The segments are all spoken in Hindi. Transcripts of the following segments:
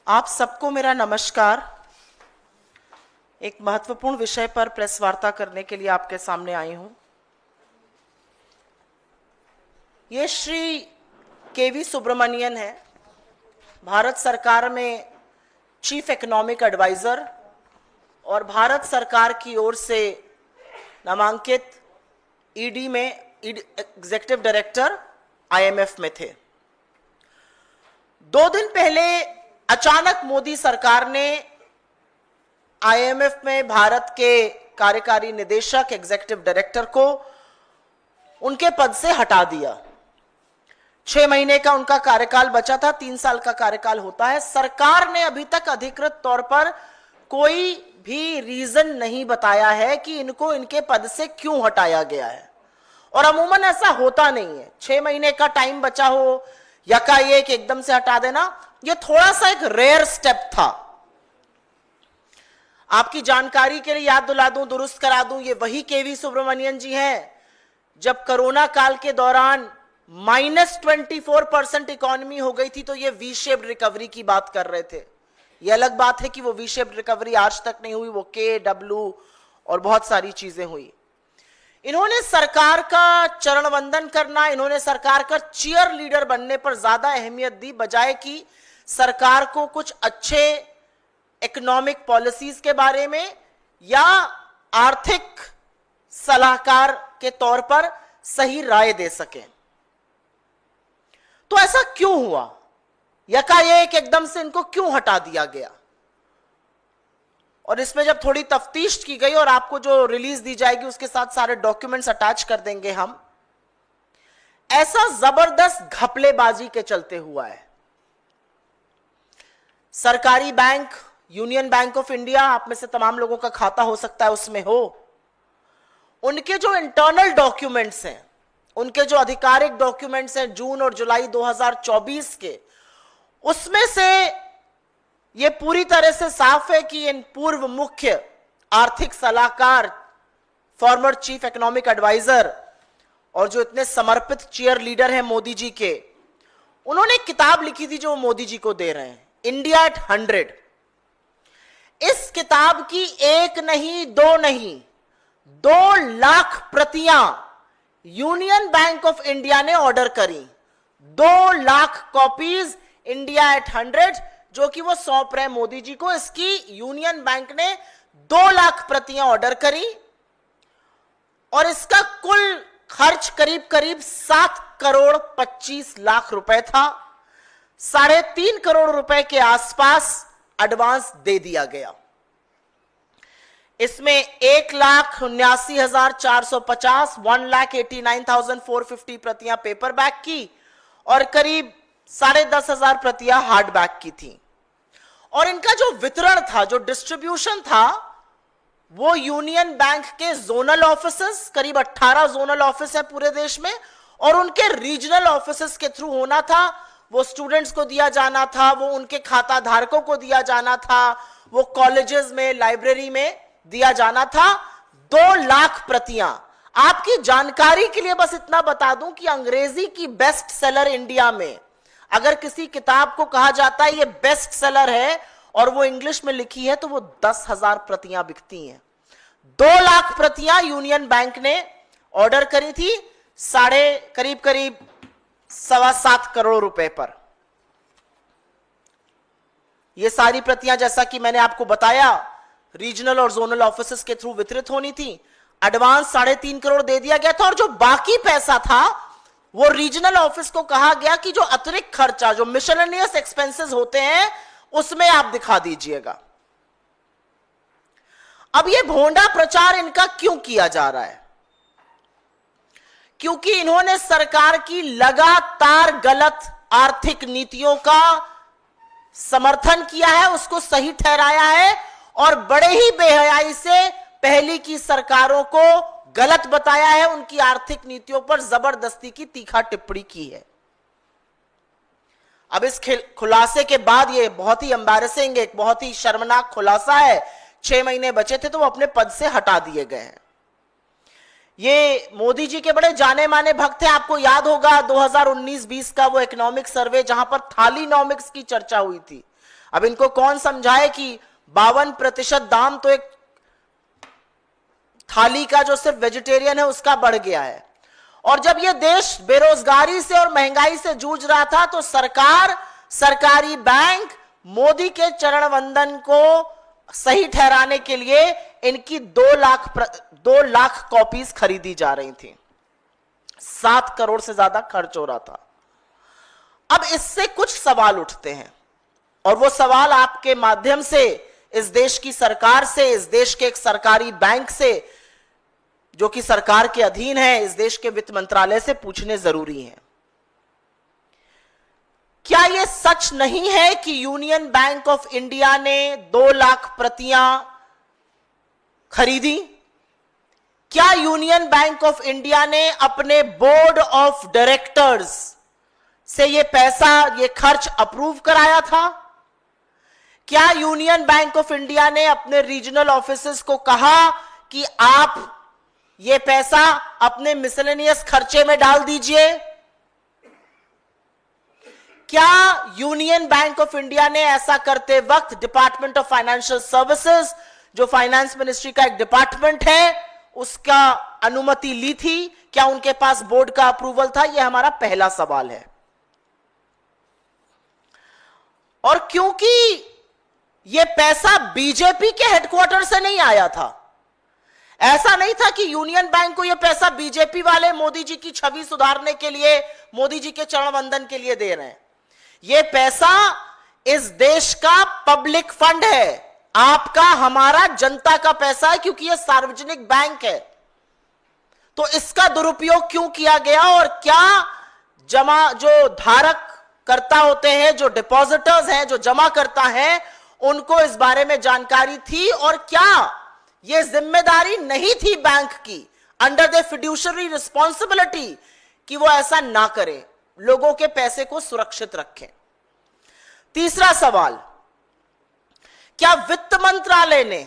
आप सबको मेरा नमस्कार। एक महत्वपूर्ण विषय पर प्रेस वार्ता करने के लिए आपके सामने आई हूं। ये श्री केवी सुब्रमण्यन है, भारत सरकार में चीफ इकोनॉमिक एडवाइजर और भारत सरकार की ओर से नामांकित ईडी में एग्जीक्यूटिव डायरेक्टर आईएमएफ में थे। 2 दिन पहले अचानक मोदी सरकार ने आईएमएफ में भारत के कार्यकारी निदेशक एग्जीक्यूटिव डायरेक्टर को उनके पद से हटा दिया। 6 महीने का उनका कार्यकाल बचा था, 3 साल का कार्यकाल होता है। सरकार ने अभी तक अधिकृत तौर पर कोई भी रीजन नहीं बताया है कि इनको इनके पद से क्यों हटाया गया है, और अमूमन ऐसा होता नहीं है। 6 महीने का टाइम बचा हो, यकाएक एकदम से हटा देना, यह थोड़ा सा एक रेयर स्टेप था। आपकी जानकारी के लिए याद दिला दूं, दुरुस्त करा दूं, ये वही केवी सुब्रमण्यन जी हैं जब कोरोना काल के दौरान -24% इकोनॉमी हो गई थी तो ये वी शेप्ड रिकवरी की बात कर रहे थे। ये अलग बात है कि वो वी शेप्ड रिकवरी आज तक नहीं हुई, वो के डब्ल्यू और बहुत सारी चीजें हुई। इन्होंने सरकार का चरण वंदन करना, इन्होंने सरकार का चीयर लीडर बनने पर ज्यादा अहमियत दी, बजाय कि सरकार को कुछ अच्छे इकोनॉमिक पॉलिसीज के बारे में या आर्थिक सलाहकार के तौर पर सही राय दे सके। तो ऐसा क्यों हुआ? यकाएक एकदम से इनको क्यों हटा दिया गया? और इसमें जब थोड़ी तफ्तीश की गई, और आपको जो रिलीज दी जाएगी उसके साथ सारे डॉक्यूमेंट्स अटैच कर देंगे हम, ऐसा जबरदस्त घपलेबाजी के चलते हुआ है। सरकारी bank union bank of India, आप में से तमाम लोगों का खाता हो सकता है उसमें हो, उनके जो इंटरनल डॉक्यूमेंट्स हैं, उनके जो आधिकारिक डॉक्यूमेंट्स हैं जून और जुलाई 2024 के, उसमें से यह पूरी तरह से साफ है कि इन पूर्व मुख्य आर्थिक सलाहकार, फॉर्मर चीफ इकोनॉमिक एडवाइजर और जो इतने समर्पित चीयर लीडर हैं मोदी जी के, उन्होंने एक किताब लिखी थी जो मोदी जी को दे रहे हैं, इंडिया एट 100। इस किताब की 1 नहीं 2 नहीं 2 लाख प्रतियां यूनियन बैंक ऑफ इंडिया ने ऑर्डर करी। 2 लाख कॉपीज इंडिया एट 100 जो कि वो सौंप रहे मोदी जी को। इसकी यूनियन बैंक ने 2 लाख प्रतियां ऑर्डर करी और इसका कुल खर्च करीब करीब 7 करोड़ 25 लाख रुपए था। 3.5 करोड़ रुपए के आसपास एडवांस दे दिया गया। इसमें 1,79,450 1,89,450 प्रतियां पेपर बैग की और करीब 10,500 प्रतियां हार्ड बैग की थी। और इनका जो वितरण था, जो डिस्ट्रीब्यूशन था, वो यूनियन बैंक के जोनल ऑफिसेस, करीब 18 जोनल ऑफिस है पूरे देश में, और उनके रीजनल ऑफिसेस के थ्रू होना था। वो स्टूडेंट्स को दिया जाना था, वो उनके खाता धारकों को दिया जाना था, वो कॉलेजेस में, लाइब्रेरी में दिया जाना था। 2 लाख प्रतियां। आपकी जानकारी के लिए बस इतना बता दूं कि अंग्रेजी की बेस्ट सेलर इंडिया में अगर किसी किताब को कहा जाता है ये बेस्ट सेलर है और वो इंग्लिश में लिखी है तो वो 10,000 प्रतियां बिकती हैं। 2 लाख प्रतियां यूनियन बैंक ने ऑर्डर करी थी, करीब 7.25 करोड़ रुपए पर। ये सारी प्रतियां, जैसा कि मैंने आपको बताया, रीजनल और जोनल ऑफिसेस के थ्रू वितरित होनी थी। एडवांस 3.5 करोड़ दे दिया गया था, और जो बाकी पैसा था वो रीजनल ऑफिस को कहा गया कि जो अतिरिक्त खर्चा, जो मिसलेनियस एक्सपेंसेस होते हैं, उसमें आप दिखा दीजिएगा। अब ये भोंडा प्रचार इनका क्यों किया जा रहा है? क्योंकि इन्होंने सरकार की लगातार गलत आर्थिक नीतियों का समर्थन किया है, उसको सही ठहराया है, और बड़े ही बेहयाई से पहली की सरकारों को गलत बताया है, उनकी आर्थिक नीतियों पर जबरदस्ती की तीखा टिप्पणी की है। अब इस खुलासे के बाद, ये बहुत ही एम्बैरेसिंग, एक बहुत ही शर्मनाक खुलासा है। 6 महीने बचे थे तो वो अपने पद से हटा दिए गए हैं। ये मोदी जी के बड़े जाने माने भक्त हैं। आपको याद होगा 2019-20 का वो इकोनॉमिक सर्वे जहां पर थालीनॉमिक्स की चर्चा हुई थी। अब इनको कौन समझाए कि 52% दाम तो एक थाली का जो सिर्फ वेजिटेरियन है उसका बढ़ गया है। और जब यह देश बेरोजगारी से और महंगाई से जूझ रहा था तो सरकार, सरकारी बैंक मोदी के चरण वंदन को सही ठहराने के लिए इनकी 2 लाख कॉपीज खरीदी जा रही थी। 7 करोड़ से ज्यादा खर्च हो रहा था। अब इससे कुछ सवाल उठते हैं और वो सवाल आपके माध्यम से इस देश की सरकार से, इस देश के एक सरकारी बैंक से जो कि सरकार के अधीन है, इस देश के वित्त मंत्रालय से पूछने जरूरी है। क्या यह सच नहीं है कि यूनियन बैंक ऑफ इंडिया ने 2 लाख प्रतियां खरीदी? क्या यूनियन बैंक ऑफ इंडिया ने अपने बोर्ड ऑफ डायरेक्टर्स से यह पैसा, यह खर्च अप्रूव कराया था? क्या यूनियन बैंक ऑफ इंडिया ने अपने रीजनल ऑफिसेस को कहा कि आप यह पैसा अपने मिसलेनियस खर्चे में डाल दीजिए? क्या यूनियन बैंक ऑफ इंडिया ने ऐसा करते वक्त डिपार्टमेंट ऑफ फाइनेंशियल सर्विसेज, जो फाइनेंस मिनिस्ट्री का एक डिपार्टमेंट है, उसका अनुमति ली थी? क्या उनके पास बोर्ड का अप्रूवल था? यह हमारा पहला सवाल है। और क्योंकि यह पैसा बीजेपी के हेडक्वार्टर से नहीं आया था, ऐसा नहीं था कि यूनियन बैंक को यह पैसा बीजेपी वाले मोदी जी की छवि सुधारने के लिए, मोदी जी के चरण वंदन के लिए दे रहे हैं। यह पैसा इस देश का पब्लिक फंड है, आपका, हमारा, जनता का पैसा है, क्योंकि यह सार्वजनिक बैंक है। तो इसका दुरुपयोग क्यों किया गया? और क्या जो धारक करता होते हैं, जो डिपॉजिटर्स हैं, जो जमा करता है, उनको इस बारे में जानकारी थी? और क्या यह जिम्मेदारी नहीं थी बैंक की, अंडर द फिड्यूशरी रिस्पॉन्सिबिलिटी, कि वो ऐसा ना करें, लोगों के पैसे को सुरक्षित रखें? तीसरा सवाल, क्या वित्त मंत्रालय ने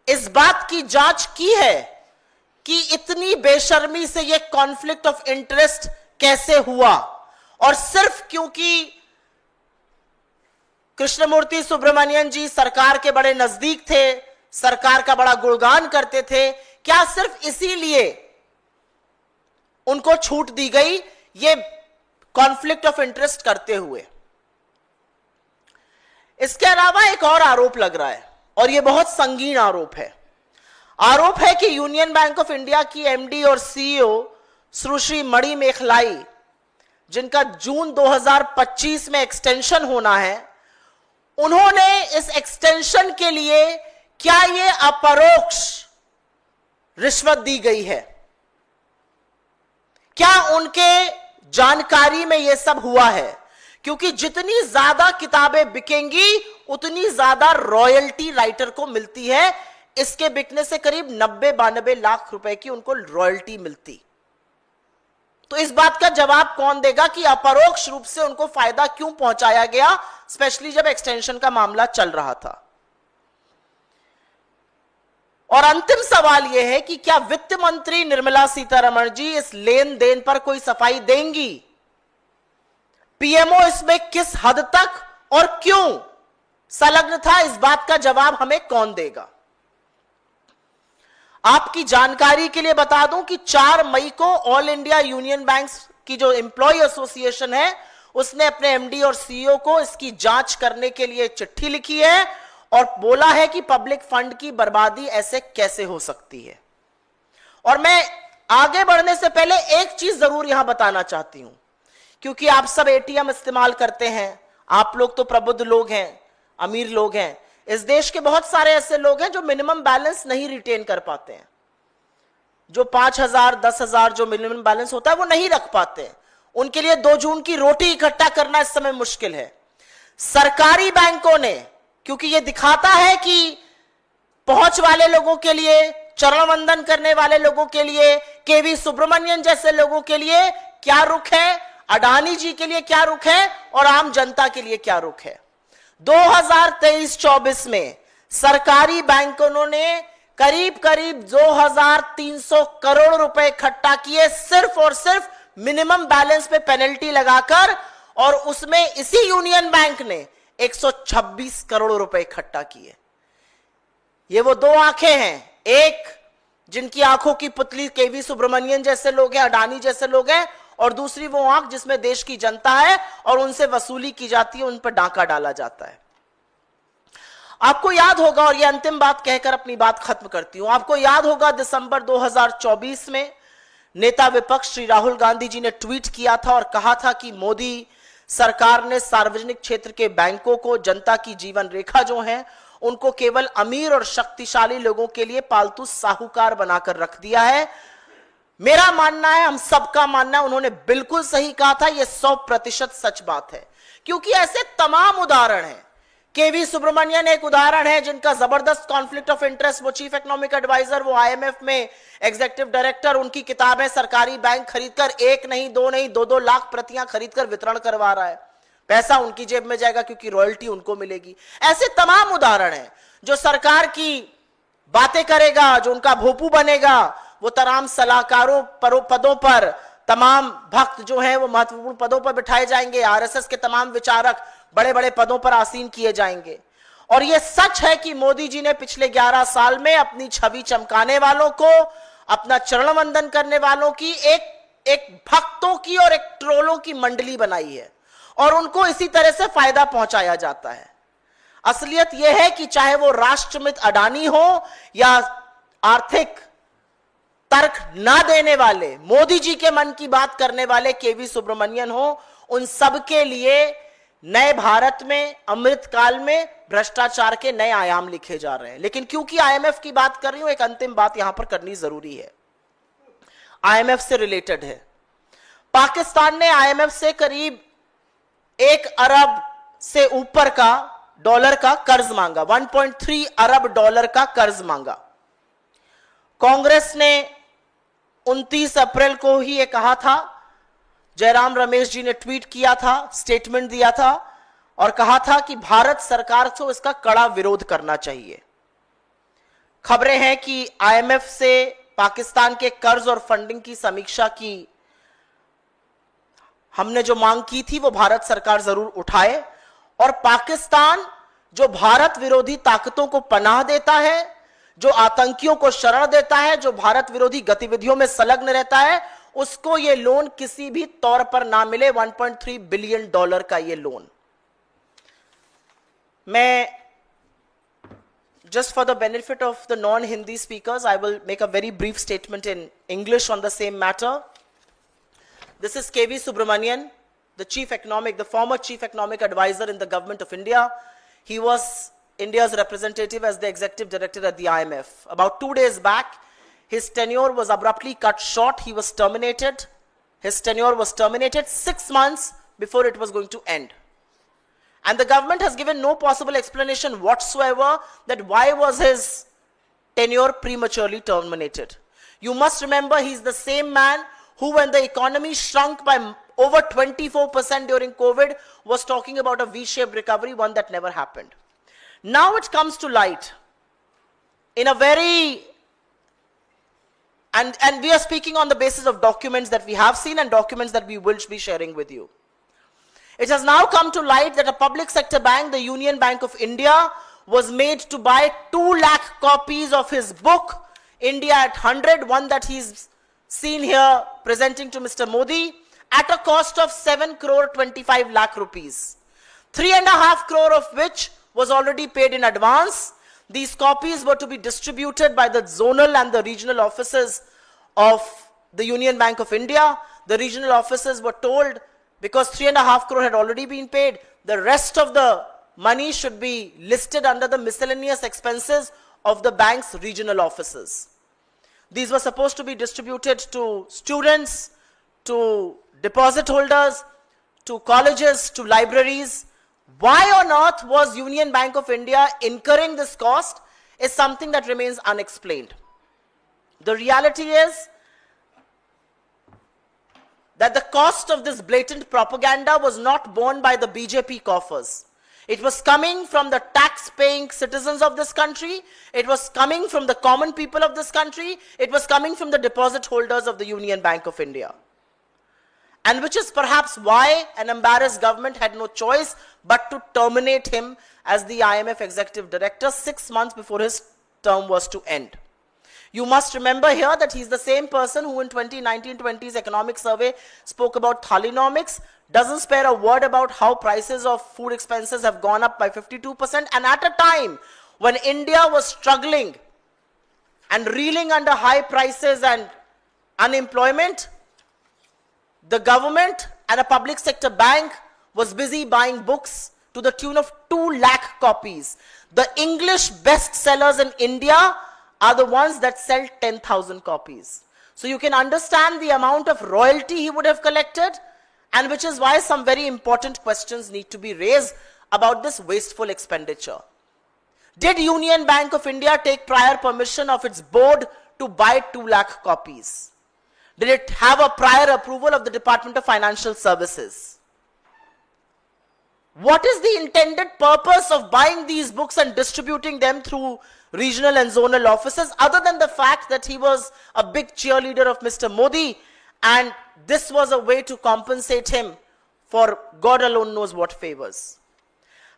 इस बात की जांच की है कि इतनी बेशर्मी से यह कॉन्फ्लिक्ट ऑफ इंटरेस्ट कैसे हुआ? और सिर्फ क्योंकि कृष्णमूर्ति सुब्रमण्यन जी सरकार के बड़े नजदीक थे, सरकार का बड़ा गुणगान करते थे, क्या सिर्फ इसीलिए उनको छूट दी गई ये कॉन्फ्लिक्ट ऑफ इंटरेस्ट करते हुए? इसके अलावा एक और आरोप लग रहा है, और यह बहुत संगीन आरोप है। आरोप है कि यूनियन बैंक ऑफ इंडिया की एमडी और सीईओ सुश्री मणि मेखलाई, जिनका जून 2025 में एक्सटेंशन होना है, उन्होंने इस एक्सटेंशन के लिए क्या यह अपरोक्ष रिश्वत दी गई है? क्या उनके जानकारी में यह सब हुआ है? क्योंकि जितनी ज्यादा किताबें बिकेंगी उतनी ज्यादा रॉयल्टी राइटर को मिलती है। इसके बिकने से करीब 90-92 लाख रुपए की उनको रॉयल्टी मिलती। तो इस बात का जवाब कौन देगा कि अपरोक्ष रूप से उनको फायदा क्यों पहुंचाया गया, स्पेशली जब एक्सटेंशन का मामला चल रहा था? और अंतिम सवाल यह है कि क्या वित्त मंत्री निर्मला सीतारमण जी इस लेन देन पर कोई सफाई देंगी? पीएमओ इसमें किस हद तक और क्यों संलग्न था, इस बात का जवाब हमें कौन देगा? आपकी जानकारी के लिए बता दूं कि 4 मई को ऑल इंडिया यूनियन बैंक्स की जो एम्प्लॉय एसोसिएशन है, उसने अपने एमडी और सीईओ को इसकी जांच करने के लिए चिट्ठी लिखी है और बोला है कि पब्लिक फंड की बर्बादी ऐसे कैसे हो सकती है। और मैं आगे बढ़ने से पहले एक चीज जरूर यहां बताना चाहती हूं, क्योंकि आप सब एटीएम इस्तेमाल करते हैं, आप लोग तो प्रबुद्ध लोग हैं, अमीर लोग हैं। इस देश के बहुत सारे ऐसे लोग हैं जो मिनिमम बैलेंस नहीं रिटेन कर पाते हैं, जो 5,000 10,000 जो मिनिमम बैलेंस होता है वो नहीं रख पाते। उनके लिए 2 जून की रोटी इकट्ठा करना इस समय मुश्किल है। सरकारी बैंकों ने, क्योंकि ये दिखाता है कि पहुंच वाले लोगों के लिए, चरण वंदन करने वाले लोगों के लिए, केवी सुब्रमण्यन जैसे लोगों के लिए क्या रुख है, अडानी जी के लिए क्या रुख है और आम जनता के लिए क्या रुख है। 2023-24 में सरकारी बैंकों ने करीब 2,300 करोड़ रुपए इकट्ठा किए, सिर्फ और सिर्फ मिनिमम बैलेंस पे पेनल्टी लगाकर। और उसमें इसी यूनियन बैंक ने 126 करोड़ रुपए इकट्ठा किए। ये वो दो आंखें हैं, एक जिनकी आंखों की पुतली केवी सुब्रमण्यन जैसे लोग हैं, अडानी जैसे लोग हैं, और दूसरी वो आंख जिसमें देश की जनता है और उनसे वसूली की जाती है, उन पर डाका डाला जाता है। आपको याद होगा, और ये अंतिम बात कहकर अपनी बात खत्म करती हूं, आपको याद होगा दिसंबर 2024 में नेता विपक्ष श्री राहुल गांधी जी ने ट्वीट किया था और कहा था कि मोदी सरकार ने सार्वजनिक क्षेत्र के बैंकों को जनता की जीवन रेखा जो है उनको केवल अमीर और शक्तिशाली लोगों के लिए पालतू साहूकार बनाकर रख दिया है। मेरा मानना है, हम सबका मानना है, उन्होंने बिल्कुल सही कहा था। यह 100% सच बात है, क्योंकि ऐसे तमाम उदाहरण हैं। केवी सुब्रमण्यन एक उदाहरण है जिनका जबरदस्त कॉन्फ्लिक्ट ऑफ इंटरेस्ट, वो चीफ इकोनॉमिक एडवाइजर, वो आईएमएफ में एग्जीक्यूटिव डायरेक्टर, उनकी किताबें सरकारी बैंक खरीदकर एक नहीं, दो 2 लाख प्रतियां खरीदकर वितरण करवा रहा है। पैसा उनकी जेब में जाएगा क्योंकि रॉयल्टी उनको मिलेगी। ऐसे तमाम उदाहरण हैं। जो सरकार की बातें करेगा, जो उनका भोपू बनेगा, वो तमाम सलाहकारों पदों पर, तमाम भक्त जो हैं वो महत्वपूर्ण पदों पर बिठाए जाएंगे। आरएसएस के तमाम विचारक बड़े बड़े पदों पर आसीन किए जाएंगे। और यह सच है कि मोदी जी ने पिछले 11 साल में अपनी छवि चमकाने वालों को, अपना चरण वंदन करने वालों की एक भक्तों की और एक ट्रोलों की मंडली बनाई है, और उनको इसी तरह से फायदा पहुंचाया जाता है। असलियत यह है कि चाहे वो राष्ट्रमित अडानी हो या आर्थिक तर्क ना देने वाले, मोदी जी के मन की बात करने वाले केवी सुब्रमण्यन हो, उन सबके लिए नए भारत में, अमृतकाल में भ्रष्टाचार के नए आयाम लिखे जा रहे हैं। लेकिन क्योंकि आईएमएफ की बात कर रही हूं, एक अंतिम बात यहां पर करनी जरूरी है, आईएमएफ से रिलेटेड है। पाकिस्तान ने आईएमएफ से करीब 1 अरब से ऊपर का डॉलर का कर्ज मांगा, 1.3 अरब डॉलर का कर्ज मांगा। कांग्रेस ने 29 अप्रैल को ही यह कहा था, जयराम रमेश जी ने ट्वीट किया था, स्टेटमेंट दिया था और कहा था कि भारत सरकार को इसका कड़ा विरोध करना चाहिए। खबरें हैं कि आईएमएफ से पाकिस्तान के कर्ज और फंडिंग की समीक्षा की हमने जो मांग की थी वो भारत सरकार जरूर उठाए, और पाकिस्तान जो भारत विरोधी ताकतों को पनाह देता है, जो आतंकियों को शरण देता है, जो भारत विरोधी गतिविधियों में संलग्न रहता है, उसको ये लोन किसी भी तौर पर ना मिले। 1.3 बिलियन डॉलर का ये लोन। मैं just for the benefit of the non-Hindi speakers, I will make a very brief statement in English on the same matter. This is KV Subramanian, the former chief economic advisor in the government of India. He was India's representative as the executive director at the IMF. About 2 days back, his tenure was abruptly cut short. He was terminated. His tenure was terminated 6 months before it was going to end. And the government has given no possible explanation whatsoever that why was his tenure prematurely terminated. You must remember, he's the same man who, when the economy shrunk by over 24% during COVID, was talking about a V-shaped recovery, one that never happened. Now it comes to light in a very, and we are speaking on the basis of documents that we have seen and documents that we will be sharing with you. It has now come to light that a public sector bank, the Union Bank of India, was made to buy 2 lakh copies of his book, India at 100, one that he's seen here presenting to Mr. Modi, at a cost of 7 crore 25 lakh rupees. 3.5 crore of which was already paid in advance. These copies were to be distributed by the zonal and the regional offices of the Union Bank of India. The regional offices were told, because 3.5 crore had already been paid, the rest of the money should be listed under the miscellaneous expenses of the bank's regional offices. These were supposed to be distributed to students, to deposit holders, to colleges, to libraries. Why on earth was Union Bank of India incurring this cost is something that remains unexplained. The reality is that the cost of this blatant propaganda was not borne by the BJP coffers. It was coming from the tax-paying citizens of this country. It was coming from the common people of this country. It was coming from the deposit holders of the Union Bank of India. and which is perhaps why an embarrassed government had no choice but to terminate him as the IMF executive director 6 months before his term was to end. You must remember here that he's the same person who in 2019-20's economic survey spoke about Thalinomics, doesn't spare a word about how prices of food expenses have gone up by 52%, and at a time when India was struggling and reeling under high prices and unemployment, the government and a public sector bank was busy buying books to the tune of 2 lakh copies. The English bestsellers in India are the ones that sell 10,000 copies. So you can understand the amount of royalty he would have collected, and which is why some very important questions need to be raised about this wasteful expenditure. Did Union Bank of India take prior permission of its board to buy 2 lakh copies? Did it have a prior approval of the Department of Financial Services? What is the intended purpose of buying these books and distributing them through regional and zonal offices, other than the fact that he was a big cheerleader of Mr. Modi, and this was a way to compensate him for God alone knows what favors?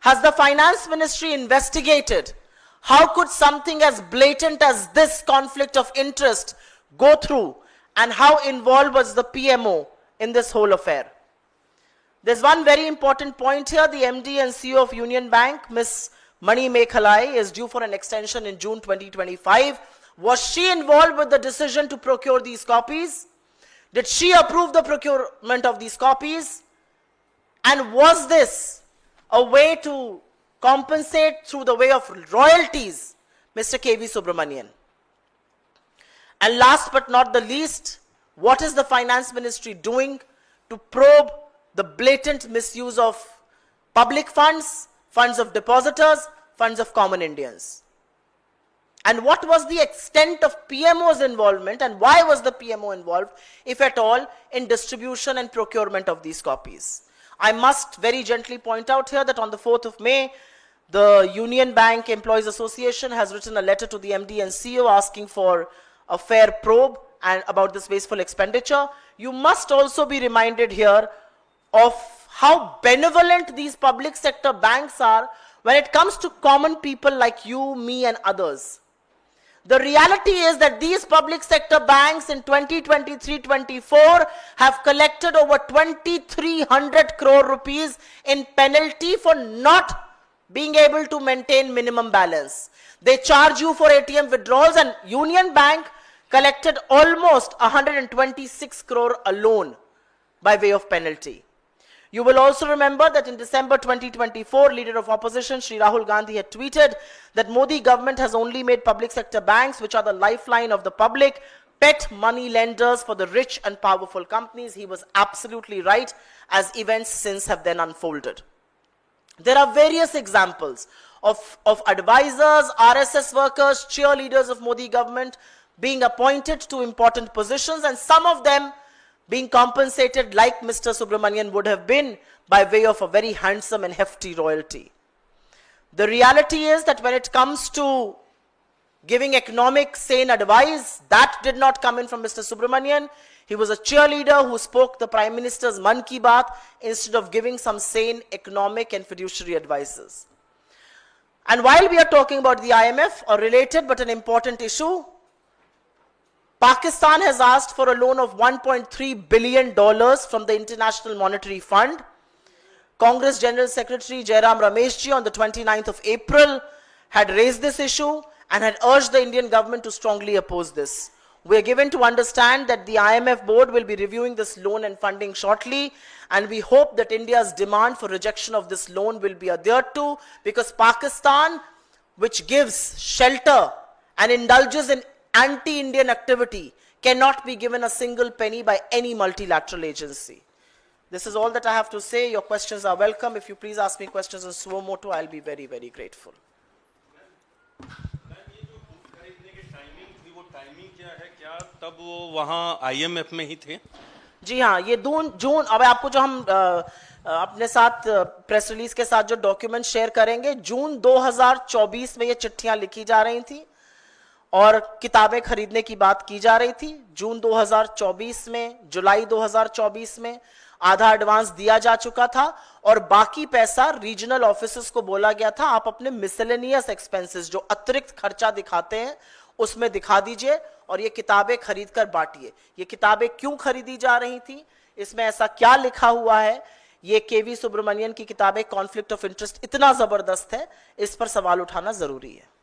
Has the Finance Ministry investigated how could something as blatant as this conflict of interest go through, and how involved was the PMO in this whole affair? There's one very important point here. The MD and CEO of Union Bank, Ms. Mani Mekhalai, is due for an extension in June 2025. Was she involved with the decision to procure these copies? Did she approve the procurement of these copies? And was this a way to compensate through the way of royalties Mr. K.V. Subramanian? And last but not the least, what is the Finance Ministry doing to probe the blatant misuse of public funds, funds of depositors, funds of common Indians? And what was the extent of PMO's involvement, and why was the PMO involved, if at all, in distribution and procurement of these copies? I must very gently point out here that on the 4th of May, the Union Bank Employees Association has written a letter to the MD and CEO asking for a fair probe and about this wasteful expenditure. You must also be reminded here of how benevolent these public sector banks are when it comes to common people like you, me, and others. The reality is that these public sector banks in 2023-24 have collected over 2,300 crore rupees in penalty for not being able to maintain minimum balance. They charge you for ATM withdrawals, and Union Bank collected almost 126 crore alone by way of penalty. You will also remember that in December 2024, leader of opposition Shri Rahul Gandhi had tweeted that Modi government has only made public sector banks, which are the lifeline of the public, pet money lenders for the rich and powerful companies. He was absolutely right, as events since have then unfolded. There are various examples of advisors, RSS workers, cheerleaders of Modi government being appointed to important positions, and some of them being compensated like Mr. Subramanian would have been by way of a very handsome and hefty royalty. The reality is that when it comes to giving economic sane advice, that did not come in from Mr. Subramanian. He was a cheerleader who spoke the Prime Minister's Man Ki Baat instead of giving some sane economic and fiduciary advices. And while we are talking about the IMF, a related but an important issue, Pakistan has asked for a loan of $1.3 billion from the International Monetary Fund. Congress General Secretary Jairam Rameshji on the 29th of April had raised this issue and had urged the Indian government to strongly oppose this. We are given to understand that the IMF board will be reviewing this loan and funding shortly, and we hope that India's demand for rejection of this loan will be adhered to, because Pakistan, which gives shelter and indulges in anti-Indian activity, cannot be given a single penny by any multilateral agency. This is all that I have to say. Your questions are welcome. If you please ask me questions in suo motu, I'll be very, very grateful. तब वो वहाँ IMF में ही थे? जी हाँ, ये जून, अब आपको जो हम अपने साथ प्रेस रिलीज के साथ जो डॉक्यूमेंट शेयर करेंगे, जून 2024 में ये चिट्ठियां लिखी जा रही थी, और किताबें खरीदने की बात की जा रही थी। जून 2024 में, जुलाई 2024 में आधा एडवांस दिया जा चुका था और बाकी पैसा रीजनल ऑफिसर्स को बोला गया था आप अपने मिसलेनियस एक्सपेंसेस जो अतिरिक्त खर्चा दिखाते हैं उसमें दिखा दीजिए और ये किताबें खरीद कर बांटिए। ये किताबें क्यों खरीदी जा रही थी, इसमें ऐसा क्या लिखा हुआ है, ये केवी सुब्रमण्यन की किताबें कॉन्फ्लिक्ट ऑफ इंटरेस्ट इतना जबरदस्त है, इस पर सवाल उठाना जरूरी है।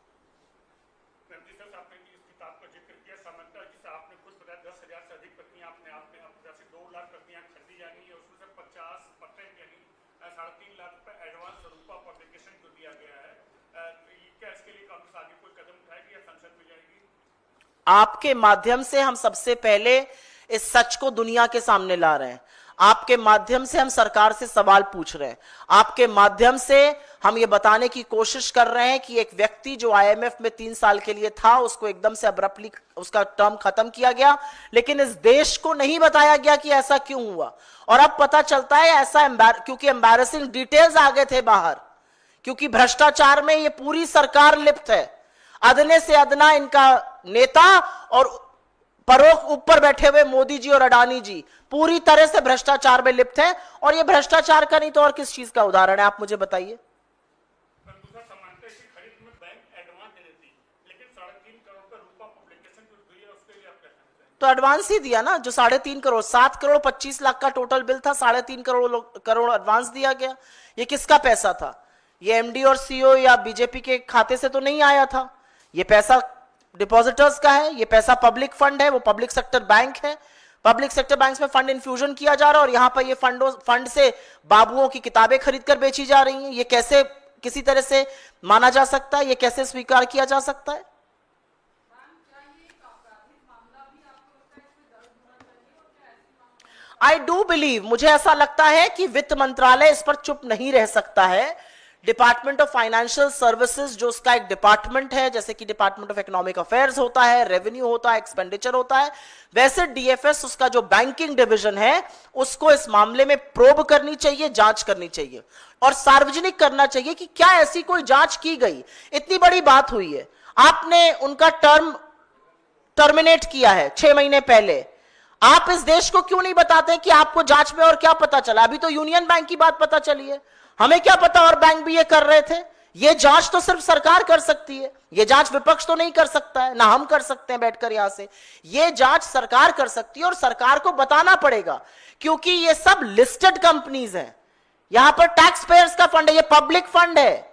आपके माध्यम से हम सबसे पहले इस सच को दुनिया के सामने ला रहे हैं। आपके माध्यम से हम सरकार से सवाल पूछ रहे हैं। आपके माध्यम से हम ये बताने की कोशिश कर रहे हैं कि एक व्यक्ति जो आईएमएफ में 3 साल के लिए था उसको एकदम से अब्रप्टली उसका टर्म खत्म किया गया, लेकिन इस देश को नहीं बताया गया कि ऐसा क्यों हुआ। और अब पता चलता है ऐसा क्योंकि एम्बैरेसिंग डिटेल्स आ गए थे बाहर, क्योंकि भ्रष्टाचार में ये पूरी सरकार लिप्त है। अदने से अदना इनका नेता और परोक्ष ऊपर बैठे हुए मोदी जी और अडानी जी पूरी तरह से भ्रष्टाचार में लिप्त हैं। और ये भ्रष्टाचार का नहीं तो और किस चीज का उदाहरण है, आप मुझे बताइए। तो एडवांस ही दिया ना, जो 3.5 करोड़, 7 करोड़ 25 लाख का टोटल बिल था, 3.5 करोड़ एडवांस दिया गया। ये किसका पैसा था? ये एमडी और सीईओ या बीजेपी के खाते से तो नहीं आया था। ये पैसा डिपॉजिटर्स का है, ये पैसा पब्लिक फंड है, वो पब्लिक सेक्टर बैंक है। पब्लिक सेक्टर बैंक में फंड इन्फ्यूजन किया जा रहा है और यहां पर ये फंड से बाबुओं की किताबें खरीद कर बेची जा रही हैं। ये कैसे किसी तरह से माना जा सकता है? ये कैसे स्वीकार किया जा सकता है? आई डू बिलीव, मुझे ऐसा लगता है कि वित्त मंत्रालय इस पर चुप नहीं रह सकता है। डिपार्टमेंट ऑफ फाइनेंशियल सर्विसेज जो उसका एक डिपार्टमेंट है, जैसे कि डिपार्टमेंट ऑफ इकोनॉमिक अफेयर्स होता है, रेवेन्यू होता है, एक्सपेंडिचर होता है, वैसे डीएफएस उसका जो बैंकिंग डिवीजन है उसको इस मामले में प्रोब करनी चाहिए, जांच करनी चाहिए और सार्वजनिक करना चाहिए कि क्या ऐसी कोई जांच की गई। इतनी बड़ी बात हुई है, आपने उनका टर्मिनेट किया है 6 महीने पहले, आप इस देश को क्यों नहीं बताते कि आपको जांच में और क्या पता चला? अभी तो यूनियन बैंक की बात पता चली है, हमें क्या पता और बैंक भी ये कर रहे थे। ये जांच तो सिर्फ सरकार कर सकती है, ये जांच विपक्ष तो नहीं कर सकता है, ना हम कर सकते हैं बैठकर यहां से। ये जांच सरकार कर सकती है और सरकार को बताना पड़ेगा, क्योंकि ये सब लिस्टेड कंपनीज हैं। यहां पर टैक्स पेयर्स का फंड है, ये पब्लिक फंड है।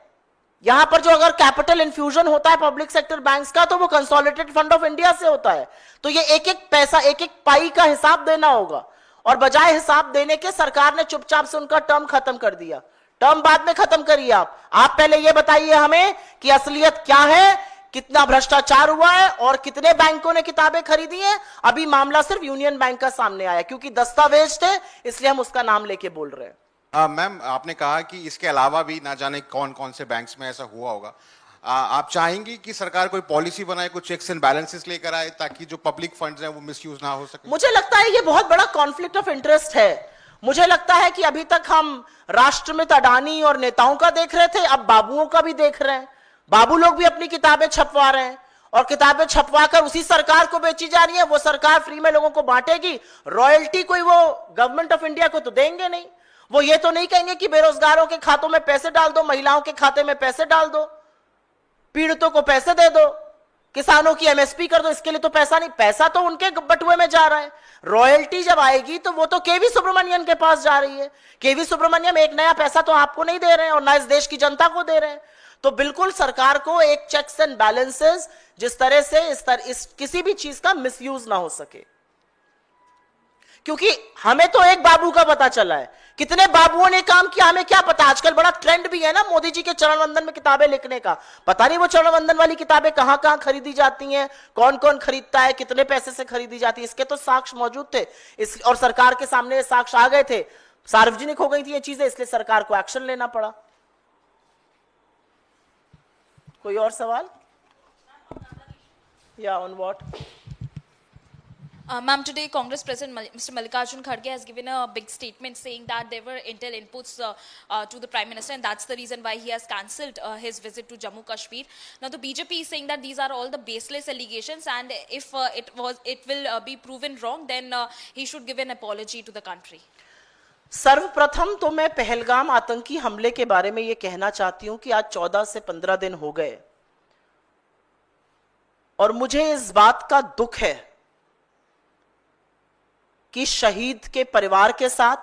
यहां पर जो अगर कैपिटल इन्फ्यूजन होता है पब्लिक सेक्टर बैंक्स का, तो वो कंसोलिडेटेड फंड ऑफ इंडिया से होता है। तो ये एक एक पैसा, एक एक पाई का हिसाब देना होगा और बजाय हिसाब देने के सरकार ने चुपचाप से उनका टर्म खत्म कर दिया। टर्म बाद में खत्म करिए आप पहले ये बताइए हमें कि असलियत क्या है, कितना भ्रष्टाचार हुआ है और कितने बैंकों ने किताबें खरीदी हैं। अभी मामला सिर्फ यूनियन बैंक का सामने आया, क्योंकि दस्तावेज थे इसलिए हम उसका नाम लेके बोल रहे हैं। मैम, आपने कहा कि इसके अलावा भी ना जाने कौन कौन से बैंक्स में ऐसा हुआ होगा। आप चाहेंगी कि सरकार कोई पॉलिसी बनाए, कुछ चेक्स एंड बैलेंसेस लेकर आए ताकि जो पब्लिक फंड्स हैं वो मिसयूज ना हो सके? मुझे लगता है ये बहुत बड़ा कॉन्फ्लिक्ट ऑफ इंटरेस्ट है। मुझे लगता है कि अभी तक हम राष्ट्रमित अडानी और नेताओं का देख रहे थे, अब बाबुओं का भी देख रहे हैं। बाबू लोग भी अपनी किताबें छपवा रहे हैं और किताबें छपवा कर उसी सरकार को बेची जा रही है। वो सरकार फ्री में लोगों को बांटेगी, रॉयल्टी कोई वो गवर्नमेंट ऑफ इंडिया को तो देंगे नहीं। वो ये तो नहीं कहेंगे कि बेरोजगारों के खातों में पैसे डाल दो, महिलाओं के खाते में पैसे डाल दो, पीड़ितों को पैसे दे दो, किसानों की एमएसपी कर दो। इसके लिए तो पैसा नहीं, पैसा तो उनके बटुए में जा रहा है। रॉयल्टी जब आएगी तो वो तो केवी सुब्रमण्यन के पास जा रही है। केवी सुब्रमण्यम एक नया पैसा तो आपको नहीं दे रहे हैं और ना इस देश की जनता को दे रहे हैं। तो बिल्कुल सरकार को एक चेक्स एंड बैलेंसेस, जिस तरह से इस किसी भी चीज का मिसयूज ना हो सके। क्योंकि हमें तो एक बाबू का पता चला है, कितने बाबुओं ने काम किया हमें क्या पता। आजकल बड़ा ट्रेंड भी है ना मोदी जी के चरण वंदन में किताबें लिखने का। पता नहीं वो चरण वंदन वाली किताबें कहां कहां खरीदी जाती हैं, कौन कौन खरीदता है, कितने पैसे से खरीदी जाती है। इसके तो साक्ष्य मौजूद थे और सरकार के सामने साक्ष्य आ गए थे, सार्वजनिक हो गई थी ये चीजें, इसलिए सरकार को एक्शन लेना पड़ा। कोई और सवाल? या on what? Ma'am, today Congress President Mr. Mallikarjun Kharge has given a big statement saying that there were intel inputs to the Prime Minister, and that's the reason why he has cancelled his visit to Jammu Kashmir. Now, the BJP is saying that these are all the baseless allegations, and if it will be proven wrong, then he should give an apology to the country. सर्वप्रथम तो मैं पहलगाम आतंकी हमले के बारे में यह कहना चाहती हूं कि आज 14 से 15 दिन हो गए और मुझे इस बात का दुख है कि शहीद के परिवार के साथ,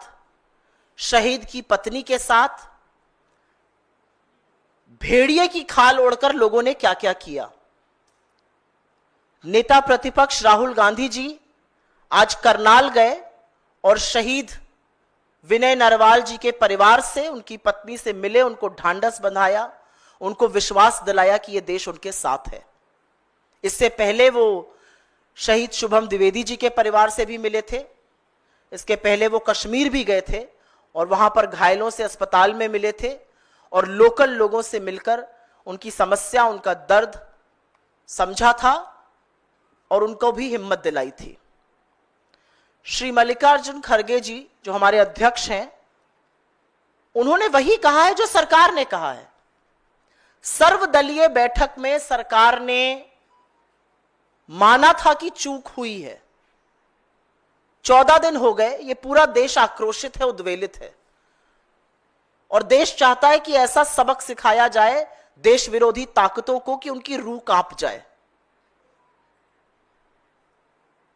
शहीद की पत्नी के साथ भेड़िए की खाल ओढ़कर लोगों ने क्या क्या किया। नेता प्रतिपक्ष राहुल गांधी जी आज करनाल गए और शहीद विनय नरवाल जी के परिवार से, उनकी पत्नी से मिले, उनको ढांढस बंधाया, उनको विश्वास दिलाया कि यह देश उनके साथ है। इससे पहले वो शहीद शुभम द्विवेदी जी के परिवार से भी मिले थे। इसके पहले वो कश्मीर भी गए थे और वहां पर घायलों से अस्पताल में मिले थे और लोकल लोगों से मिलकर उनकी समस्या, उनका दर्द समझा था और उनको भी हिम्मत दिलाई थी। श्री मल्लिकार्जुन खड़गे जी जो हमारे अध्यक्ष हैं, उन्होंने वही कहा है जो सरकार ने कहा है। सर्वदलीय बैठक में सरकार ने माना था कि चूक हुई है। 14 दिन हो गए, ये पूरा देश आक्रोशित है, उद्वेलित है और देश चाहता है कि ऐसा सबक सिखाया जाए देश विरोधी ताकतों को कि उनकी रूह कांप जाए।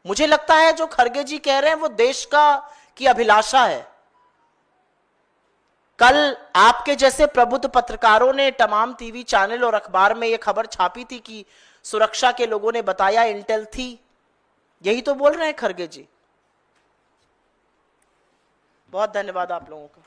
मुझे लगता है जो खड़गे जी कह रहे हैं वो देश की अभिलाषा है। कल आपके जैसे प्रबुद्ध पत्रकारों ने तमाम टीवी चैनल और अखबार में यह खबर छापी थी कि सुरक्षा के लोगों ने बताया इंटेल थी। यही तो बोल रहे हैं खड़गे जी। बहुत धन्यवाद आप लोगों का।